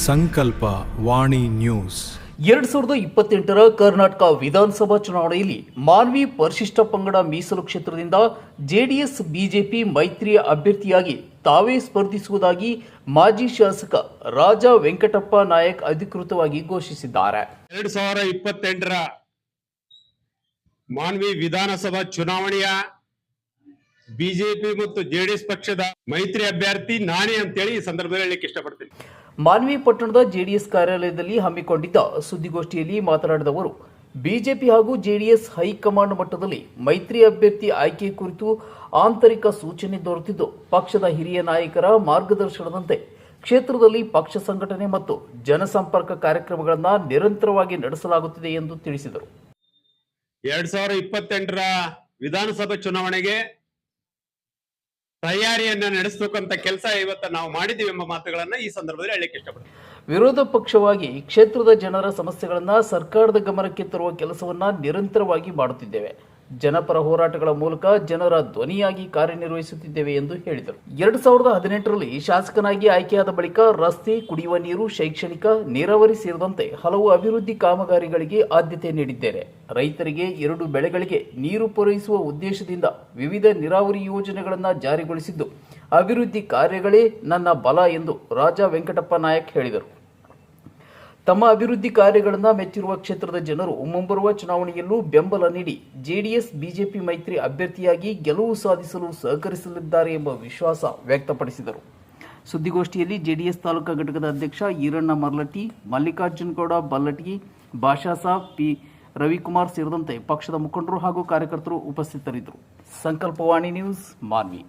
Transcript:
ಸಂಕಲ್ಪ ವಾಣಿ ನ್ಯೂಸ್ 2028 ಕರ್ನಾಟಕ ವಿಧಾನಸಭಾ ಚುನಾವಣೆಯಲ್ಲಿ ಮಾನ್ವಿ ಪರಿಶಿಷ್ಟ ಪಂಗಡ ಮೀಸಲು ಕ್ಷೇತ್ರದಿಂದ ಜೆಡಿಎಸ್ ಬಿಜೆಪಿ ಮೈತ್ರಿಯ ಅಭ್ಯರ್ಥಿಯಾಗಿ ತಾವೇ ಸ್ಪರ್ಧಿಸುವುದಾಗಿ ಮಾಜಿ ಶಾಸಕ ರಾಜ ವೆಂಕಟಪ್ಪ ನಾಯಕ್ ಅಧಿಕೃತವಾಗಿ ಘೋಷಿಸಿದ್ದಾರೆ. 2028 ಮಾನ್ವಿ ವಿಧಾನಸಭಾ ಚುನಾವಣೆಯ ಬಿಜೆಪಿ ಮತ್ತು ಜೆಡಿಎಸ್ ಪಕ್ಷದ ಮೈತ್ರಿ ಅಭ್ಯರ್ಥಿ ನಾನೇ ಅಂತೇಳಿ ಈ ಸಂದರ್ಭದಲ್ಲಿ ಹೇಳಲಿಕ್ಕೆ ಇಷ್ಟಪಡ್ತೀನಿ. ಮಾನ್ವಿ ಪಟ್ಟಣದ ಜೆಡಿಎಸ್ ಕಾರ್ಯಾಲಯದಲ್ಲಿ ಹಮ್ಮಿಕೊಂಡಿದ್ದ ಸುದ್ದಿಗೋಷ್ಠಿಯಲ್ಲಿ ಮಾತನಾಡಿದ ಅವರು, ಬಿಜೆಪಿ ಹಾಗೂ ಜೆಡಿಎಸ್ ಹೈಕಮಾಂಡ್ ಮಟ್ಟದಲ್ಲಿ ಮೈತ್ರಿ ಅಭ್ಯರ್ಥಿ ಆಯ್ಕೆ ಕುರಿತು ಆಂತರಿಕ ಸೂಚನೆ ದೊರೆತಿದ್ದು, ಪಕ್ಷದ ಹಿರಿಯ ನಾಯಕರ ಮಾರ್ಗದರ್ಶನದಂತೆ ಕ್ಷೇತ್ರದಲ್ಲಿ ಪಕ್ಷ ಸಂಘಟನೆ ಮತ್ತು ಜನಸಂಪರ್ಕ ಕಾರ್ಯಕ್ರಮಗಳನ್ನು ನಿರಂತರವಾಗಿ ನಡೆಸಲಾಗುತ್ತಿದೆ ಎಂದು ತಿಳಿಸಿದರು. 2028 ವಿಧಾನಸಭಾ ಚುನಾವಣೆಗೆ ತಯಾರಿಯನ್ನ ನಡೆಸಬೇಕಂತ ಕೆಲಸ ಇವತ್ತು ನಾವು ಮಾಡಿದ್ದೀವಿ ಎಂಬ ಮಾತುಗಳನ್ನ ಈ ಸಂದರ್ಭದಲ್ಲಿ ಹೇಳಲಿಕ್ಕೆ ಇಷ್ಟಪಡ್ತೀನಿ. ವಿರೋಧ ಪಕ್ಷವಾಗಿ ಕ್ಷೇತ್ರದ ಜನರ ಸಮಸ್ಯೆಗಳನ್ನ ಸರ್ಕಾರದ ಗಮನಕ್ಕೆ ತರುವ ಕೆಲಸವನ್ನ ನಿರಂತರವಾಗಿ ಮಾಡುತ್ತಿದ್ದೇವೆ. ಜನಪರ ಹೋರಾಟಗಳ ಮೂಲಕ ಜನರ ಧ್ವನಿಯಾಗಿ ಕಾರ್ಯನಿರ್ವಹಿಸುತ್ತಿದ್ದೇವೆ ಎಂದು ಹೇಳಿದರು. 2018ರಲ್ಲಿ ಶಾಸಕನಾಗಿ ಆಯ್ಕೆಯಾದ ಬಳಿಕ ರಸ್ತೆ, ಕುಡಿಯುವ ನೀರು, ಶೈಕ್ಷಣಿಕ, ನೀರಾವರಿ ಸೇರಿದಂತೆ ಹಲವು ಅಭಿವೃದ್ಧಿ ಕಾಮಗಾರಿಗಳಿಗೆ ಆದ್ಯತೆ ನೀಡಿದ್ದೇನೆ. ರೈತರಿಗೆ 2 ಬೆಳೆಗಳಿಗೆ ನೀರು ಪೂರೈಸುವ ಉದ್ದೇಶದಿಂದ ವಿವಿಧ ನೀರಾವರಿ ಯೋಜನೆಗಳನ್ನು ಜಾರಿಗೊಳಿಸಿದ್ದು, ಅಭಿವೃದ್ಧಿ ಕಾರ್ಯಗಳೇ ನನ್ನ ಬಲ ಎಂದು ರಾಜ ವೆಂಕಟಪ್ಪ ನಾಯಕ್ ಹೇಳಿದರು. ತಮ್ಮ ಅಭಿವೃದ್ಧಿ ಕಾರ್ಯಗಳನ್ನು ಮೆಚ್ಚಿರುವ ಕ್ಷೇತ್ರದ ಜನರು ಮುಂಬರುವ ಚುನಾವಣೆಯಲ್ಲೂ ಬೆಂಬಲ ನೀಡಿ ಜೆಡಿಎಸ್ ಬಿಜೆಪಿ ಮೈತ್ರಿ ಅಭ್ಯರ್ಥಿಯಾಗಿ ಗೆಲುವು ಸಾಧಿಸಲು ಸಹಕರಿಸಲಿದ್ದಾರೆ ಎಂಬ ವಿಶ್ವಾಸ ವ್ಯಕ್ತಪಡಿಸಿದರು. ಸುದ್ದಿಗೋಷ್ಠಿಯಲ್ಲಿ ಜೆಡಿಎಸ್ ತಾಲೂಕಾ ಘಟಕದ ಅಧ್ಯಕ್ಷ ಈರಣ್ಣ ಮರ್ಲಟ್ಟಿ, ಮಲ್ಲಿಕಾರ್ಜುನಗೌಡ ಬಲ್ಲಟ್ಟಿ, ಭಾಷಾ ಸಾಬ್, ಪಿ ರವಿಕುಮಾರ್ ಸೇರಿದಂತೆ ಪಕ್ಷದ ಮುಖಂಡರು ಹಾಗೂ ಕಾರ್ಯಕರ್ತರು ಉಪಸ್ಥಿತರಿದ್ದರು. ಸಂಕಲ್ಪವಾಣಿ ನ್ಯೂಸ್, ಮಾನ್ವಿ.